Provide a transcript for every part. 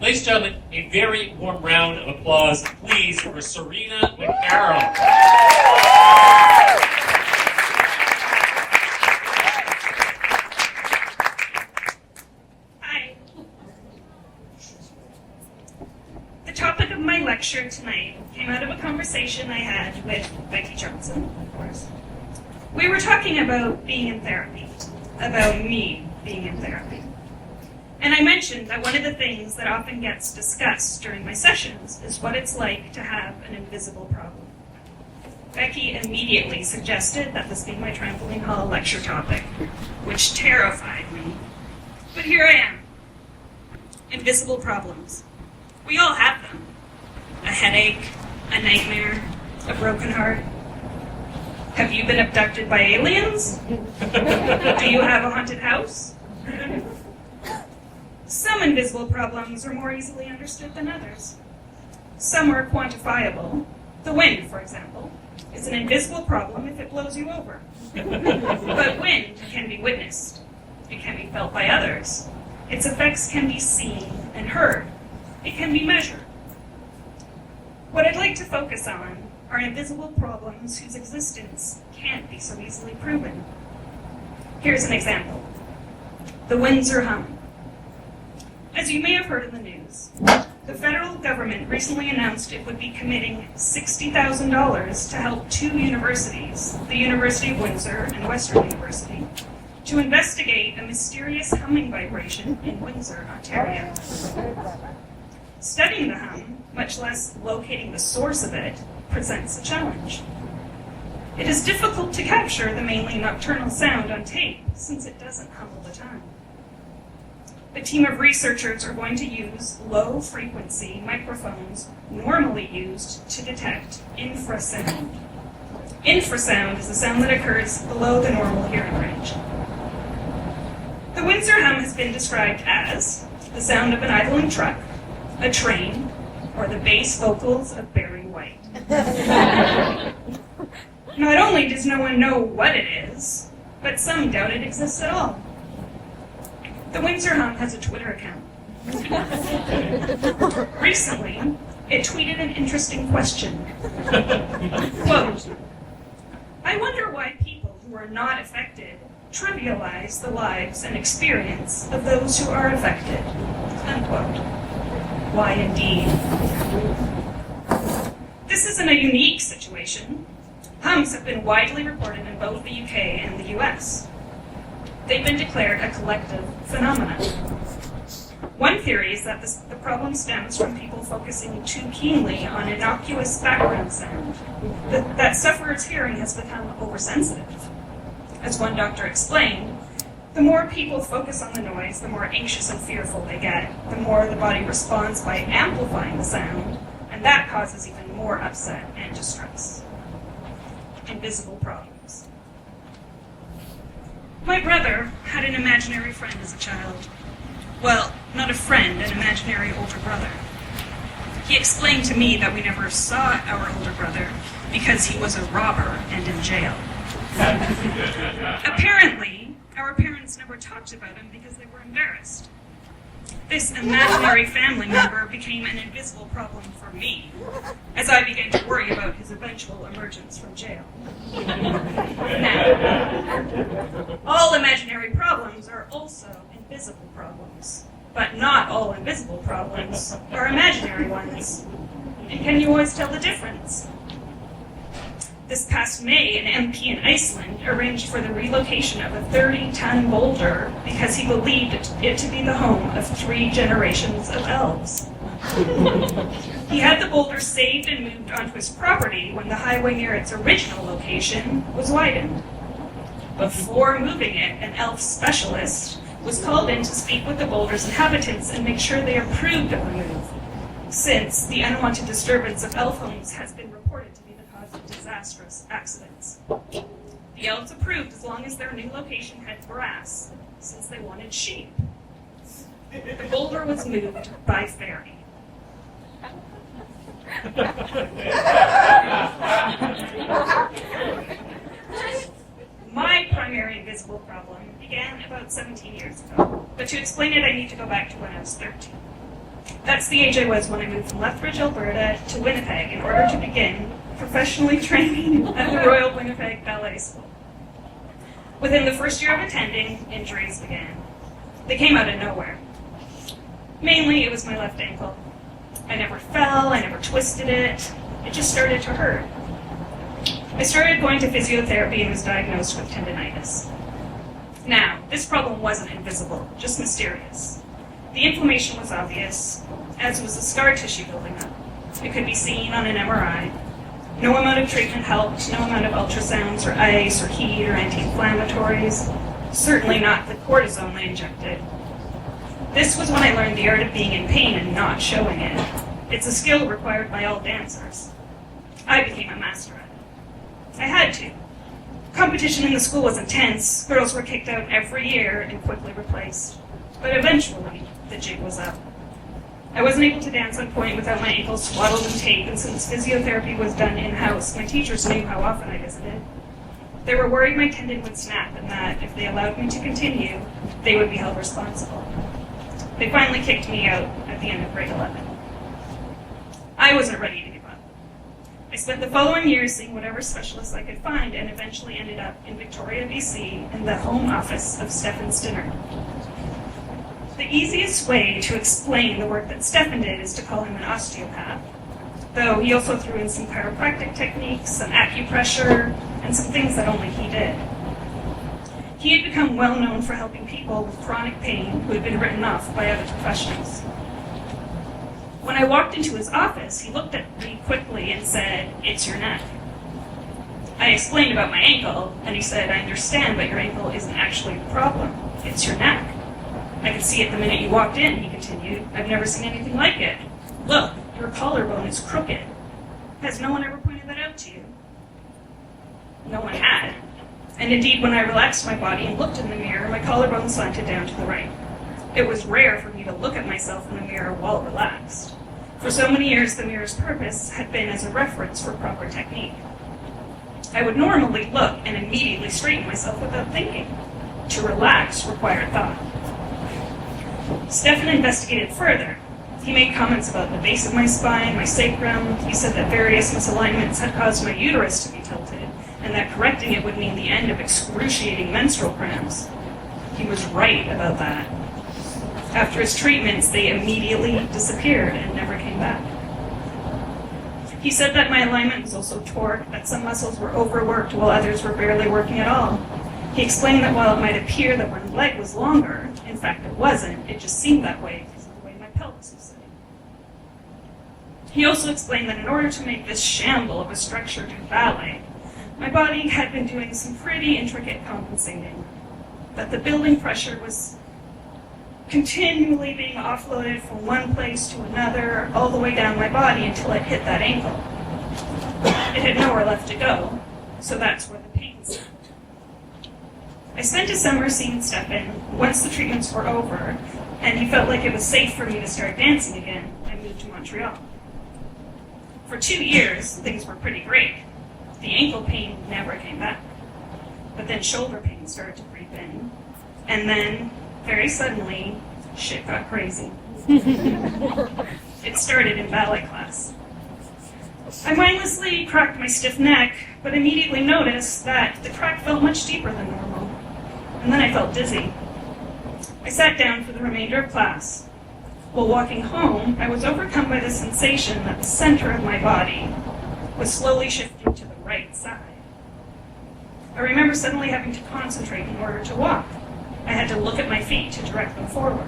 Ladies and gentlemen, a very warm round of applause, please, for Serena McCarroll. Hi. The topic of my lecture tonight came out of a conversation I had with Becky Garrison, of course. We were talking about being in therapy, about me being in therapy. And I mentioned that one of the things that often gets discussed during my sessions is what it's like to have an invisible problem. Becky immediately suggested that this be my Trampoline Hall lecture topic, which terrified me. But here I am. Invisible problems. We all have them. A headache, a nightmare, a broken heart. Have you been abducted by aliens? Do you have a haunted house? Some invisible problems are more easily understood than others. Some are quantifiable. The wind, for example, is an invisible problem if it blows you over. But wind can be witnessed. It can be felt by others. Its effects can be seen and heard. It can be measured. What I'd like to focus on are invisible problems whose existence can't be so easily proven. Here's an example. The Windsor hum. As you may have heard in the news, the federal government recently announced it would be committing $60,000 to help two universities, the University of Windsor and Western University, to investigate a mysterious humming vibration in Windsor, Ontario. Studying the hum, much less locating the source of it, presents a challenge. It is difficult to capture the mainly nocturnal sound on tape, since it doesn't hum all the time. A team of researchers are going to use low-frequency microphones normally used to detect infrasound. Infrasound is a sound that occurs below the normal hearing range. The Windsor hum has been described as the sound of an idling truck, a train, or the bass vocals of Barry White. Not only does no one know what it is, but some doubt it exists at all. The Windsor hum has a Twitter account. Recently, it tweeted an interesting question. Quote, "I wonder why people who are not affected trivialize the lives and experience of those who are affected." Unquote. Why indeed? This isn't a unique situation. Hums have been widely reported in both the UK and the US. They've been declared a collective phenomenon. One theory is that the problem stems from people focusing too keenly on innocuous background sound, that sufferers' hearing has become oversensitive. As one doctor explained, the more people focus on the noise, the more anxious and fearful they get, the more the body responds by amplifying the sound, and that causes even more upset and distress. Invisible problems. My brother had an imaginary friend as a child. Well, not a friend, an imaginary older brother. He explained to me that we never saw our older brother because he was a robber and in jail. Apparently, our parents never talked about him because they were embarrassed. This imaginary family member became an invisible problem for me, as I began to worry about his eventual emergence from jail. Now, all imaginary problems are also invisible problems, but not all invisible problems are imaginary ones. And can you always tell the difference? This past May, an MP in Iceland arranged for the relocation of a 30-ton boulder because he believed it to be the home of 3 generations of elves. He had the boulder saved and moved onto his property when the highway near its original location was widened. Before moving it, an elf specialist was called in to speak with the boulder's inhabitants and make sure they approved of the move, since the unwanted disturbance of elf homes has been reported to be the cause of disastrous accidents. The elves approved as long as their new location had grass, since they wanted sheep. The boulder was moved by ferry. My primary invisible problem began about 17 years ago, but to explain it I need to go back to when I was 13. That's the age I was when I moved from Lethbridge, Alberta to Winnipeg in order to begin professionally training at the Royal Winnipeg Ballet School. Within the first year of attending, injuries began. They came out of nowhere. Mainly, it was my left ankle. I never fell, I never twisted it. It just started to hurt. I started going to physiotherapy and was diagnosed with tendinitis. Now, this problem wasn't invisible, just mysterious. The inflammation was obvious, as was the scar tissue building up. It could be seen on an MRI. No amount of treatment helped, no amount of ultrasounds or ice or heat or anti-inflammatories. Certainly not the cortisone they injected. This was when I learned the art of being in pain and not showing it. It's a skill required by all dancers. I became a master at it. I had to. Competition in the school was intense. Girls were kicked out every year and quickly replaced. But eventually, the jig was up. I wasn't able to dance on point without my ankles swaddled in tape, and since physiotherapy was done in-house, my teachers knew how often I visited. They were worried my tendon would snap and that, if they allowed me to continue, they would be held responsible. They finally kicked me out at the end of grade 11. I wasn't ready to give up. I spent the following years seeing whatever specialists I could find and eventually ended up in Victoria, BC, in the home office of Stefan Stinner. The easiest way to explain the work that Stefan did is to call him an osteopath, though he also threw in some chiropractic techniques, some acupressure, and some things that only he did. He had become well known for helping people with chronic pain who had been written off by other professionals. When I walked into his office, he looked at me quickly and said, "It's your neck." I explained about my ankle, and he said, "I understand, but your ankle isn't actually the problem. It's your neck. I could see it the minute you walked in," he continued. "I've never seen anything like it. Look, your collarbone is crooked. Has no one ever pointed that out to you?" No one had. And indeed, when I relaxed my body and looked in the mirror, my collarbone slanted down to the right. It was rare for me to look at myself in the mirror while relaxed. For so many years, the mirror's purpose had been as a reference for proper technique. I would normally look and immediately straighten myself without thinking. To relax required thought. Stefan investigated further. He made comments about the base of my spine, my sacrum. He said that various misalignments had caused my uterus to be tilted, and that correcting it would mean the end of excruciating menstrual cramps. He was right about that. After his treatments, they immediately disappeared and never came back. He said that my alignment was also torqued, that some muscles were overworked while others were barely working at all. He explained that while it might appear that one leg was longer, in fact it wasn't, it just seemed that way because of the way my pelvis was sitting. He also explained that in order to make this shamble of a structure do ballet, my body had been doing some pretty intricate compensating, that the building pressure was continually being offloaded from one place to another, all the way down my body until it hit that ankle. It had nowhere left to go, so that's where the pain started. I spent a summer seeing Stefan. Once the treatments were over, and he felt like it was safe for me to start dancing again, I moved to Montreal. For 2 years, things were pretty great. The ankle pain never came back. But then shoulder pain started to creep in. And then, very suddenly, shit got crazy. It started in ballet class. I mindlessly cracked my stiff neck, but immediately noticed that the crack felt much deeper than normal. And then I felt dizzy. I sat down for the remainder of class. While walking home, I was overcome by the sensation that the center of my body was slowly shifting to the right side. I remember suddenly having to concentrate in order to walk. I had to look at my feet to direct them forward.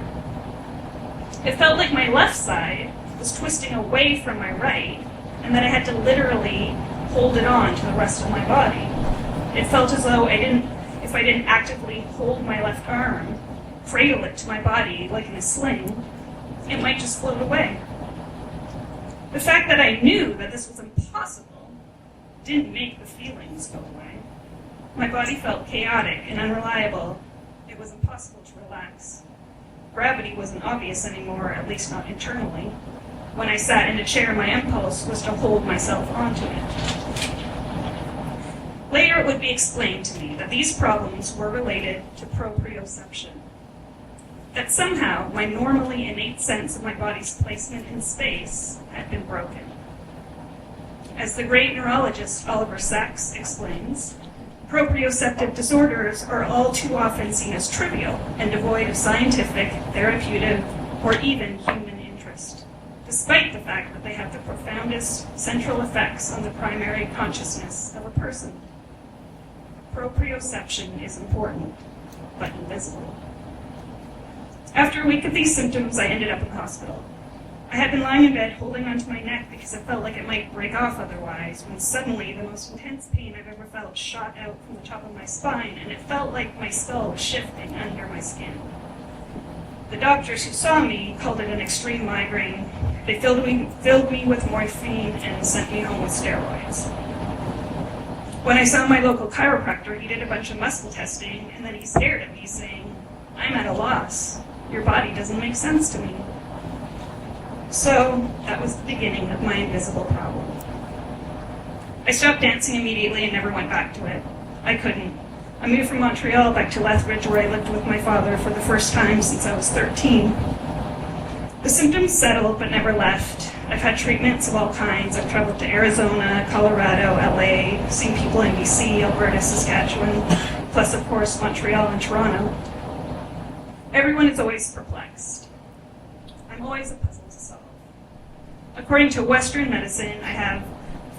It felt like my left side was twisting away from my right, and that I had to literally hold it on to the rest of my body. It felt as though if I didn't actively hold my left arm, cradle it to my body like in a sling, it might just float away. The fact that I knew that this was impossible didn't make the feelings go away. My body felt chaotic and unreliable. It was impossible to relax. Gravity wasn't obvious anymore, at least not internally. When I sat in a chair, my impulse was to hold myself onto it. Later it would be explained to me that these problems were related to proprioception. that somehow my normally innate sense of my body's placement in space had been broken. As the great neurologist Oliver Sacks explains, proprioceptive disorders are all too often seen as trivial and devoid of scientific, therapeutic, or even human interest, despite the fact that they have the profoundest central effects on the primary consciousness of a person. Proprioception is important, but invisible. After a week of these symptoms, I ended up in the hospital. I had been lying in bed holding onto my neck because it felt like it might break off otherwise, when suddenly the most intense pain I've ever felt shot out from the top of my spine, and it felt like my skull was shifting under my skin. The doctors who saw me called it an extreme migraine. They filled me with morphine and sent me home with steroids. When I saw my local chiropractor, he did a bunch of muscle testing, and then he stared at me saying, "I'm at a loss. Your body doesn't make sense to me." So that was the beginning of my invisible problem. I stopped dancing immediately and never went back to it. I couldn't. I moved from Montreal back to Lethbridge, where I lived with my father for the first time since I was 13. The symptoms settled but never left. I've had treatments of all kinds. I've traveled to Arizona, Colorado, LA, seen people in BC, Alberta, Saskatchewan, plus of course Montreal and Toronto. Everyone is always perplexed. I'm always a puzzle to solve. According to Western medicine, I have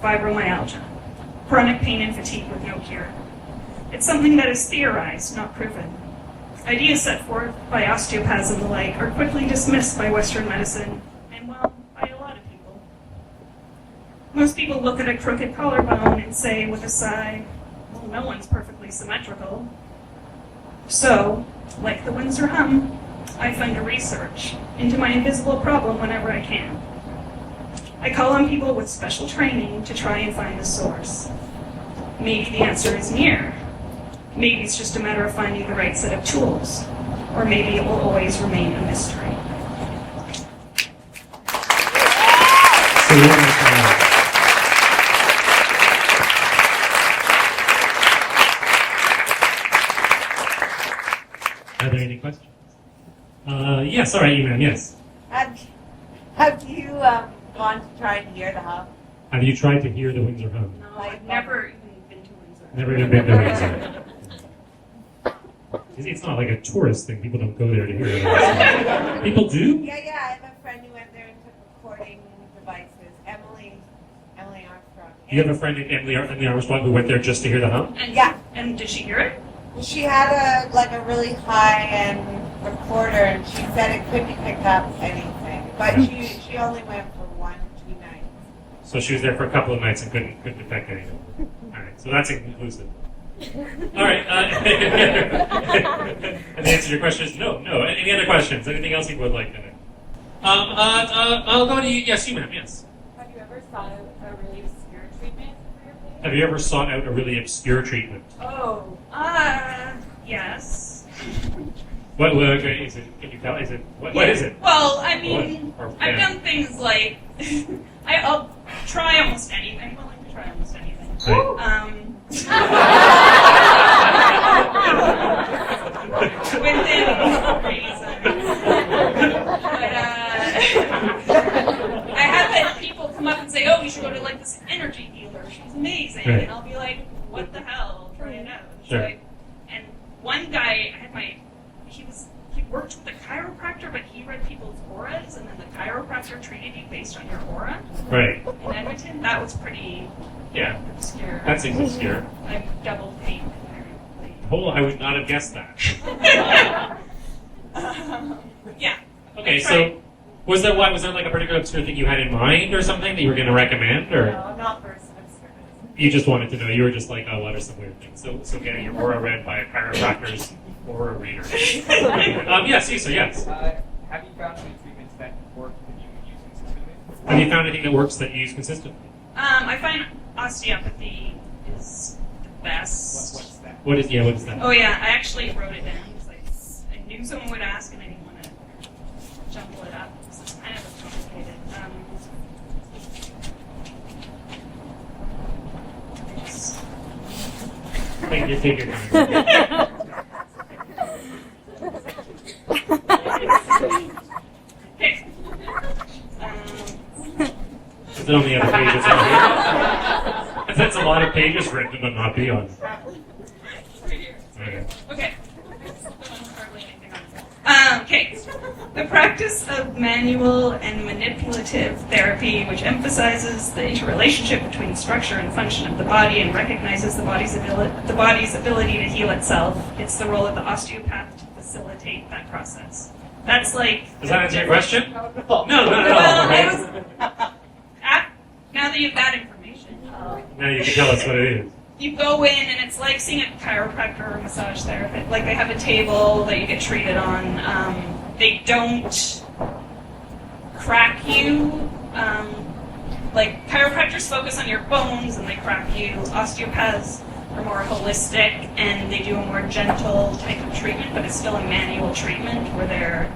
fibromyalgia, chronic pain and fatigue with no cure. It's something that is theorized, not proven. Ideas set forth by osteopaths and the like are quickly dismissed by Western medicine, and well, by a lot of people. Most people look at a crooked collarbone and say with a sigh, well, no one's perfectly symmetrical. So, like the Windsor hum, I fund a research into my invisible problem whenever I can. I call on people with special training to try and find the source. Maybe the answer is near. Maybe it's just a matter of finding the right set of tools. Or maybe it will always remain a mystery. Are there any questions? Yes, all right, Eman, yes. Have you gone to try and hear the hum? Have you tried to hear the Windsor hum? No, I've never even been to Windsor. Never even been to Windsor. It's not like a tourist thing. People don't go there to hear it. People do? Yeah, I have a friend who went there and took recording devices. Emily Armstrong. You have a friend named Emily Armstrong who went there just to hear the hum? Yeah. And did she hear it? She had a really high-end recorder, and she said it couldn't pick up anything. But she only went for 1-2 nights. So she was there for a couple of nights and couldn't detect anything. All right, so that's inconclusive. All right. And the answer to your question is no. Any other questions? Anything else you would like to know? I'll go to you. Yes, you, ma'am. Yes. Have you ever sought out a really obscure treatment for your pain? Have you ever sought out a really obscure treatment? Oh, yes. What? Okay, is it? Can you tell? Is it? What is it? Well, I mean, Or, I've done things like I'll try almost anything. I'm willing to try almost anything. Right. Within reason. But I have had people come up and say, "Oh, you should go to like this energy healer. She's amazing." Right. And I'll be like, "What the hell? Try it out." Sure. And one guy, he worked with a chiropractor, but he read people's auras, and then the chiropractor treated you based on your aura. Right. In Edmonton, that was pretty obscure. That seems obscure. I'm double paid. I would not have guessed that. Yeah. Okay, so was there like a particular obscure thing you had in mind or something that you were going to recommend, or No, not for obscure. you just wanted to know? You were just like, oh, what are some weird things? So getting your aura read by a chiropractor's aura reader. Yes, Issa, yes. Have you found any treatments that work that you use consistently? Have you found anything that works that you use consistently? I find osteopathy is the best. What's that? What is that? Oh yeah, I actually wrote it down because I knew someone would ask and I didn't want to jumble it up. So it's kind of complicated. Take your time. listed on the other pages on here. If that's a lot of pages written but not be on. Right here. Okay. Okay. Hardly anything on this. Okay. The practice of manual and manipulative therapy, which emphasizes the interrelationship between structure and function of the body and recognizes the body's ability to heal itself. It's the role of the osteopath to facilitate that process. That's like. Does that answer your question? No, not at all. Well, Okay. now that you have that information. Now you can tell us what it is. You go in and it's like seeing a chiropractor or massage therapist. Like they have a table that you get treated on. They don't crack you. Like chiropractors focus on your bones and they crack you. Osteopaths are more holistic and they do a more gentle type of treatment, but it's still a manual treatment where they're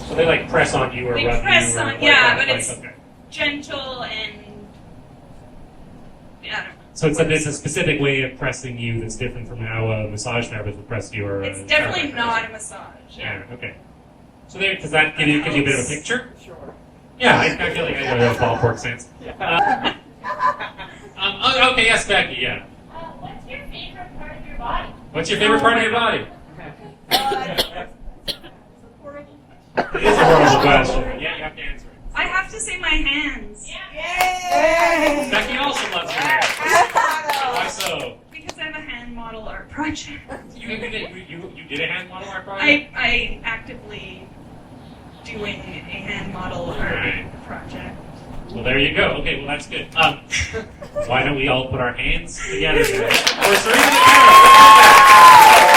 So they like press on you or They rub you? press or on- like yeah, that, but like, it's- okay. gentle and I don't know. So it's a specific way of pressing you that's different from how a massage therapist would press you or It's a definitely chiropractor. not a massage. Yeah, okay. So there, does that give you a bit of a picture? Sure. Yeah, I feel like I know a ballpark sense. Okay, yes, Becky, yeah. What's your favorite part of your body? What's your favorite part of your body? It is a horrible question. Yeah, you have to answer it. I have to say my hands. Yay! Becky also loves her hair. Why so? Because I have a hand model art project. You did a hand model art project? I actively doing a hand model art Right. project. Well, there you go. Okay, well, that's good. Why don't we all put our hands together for Serena McCarroll?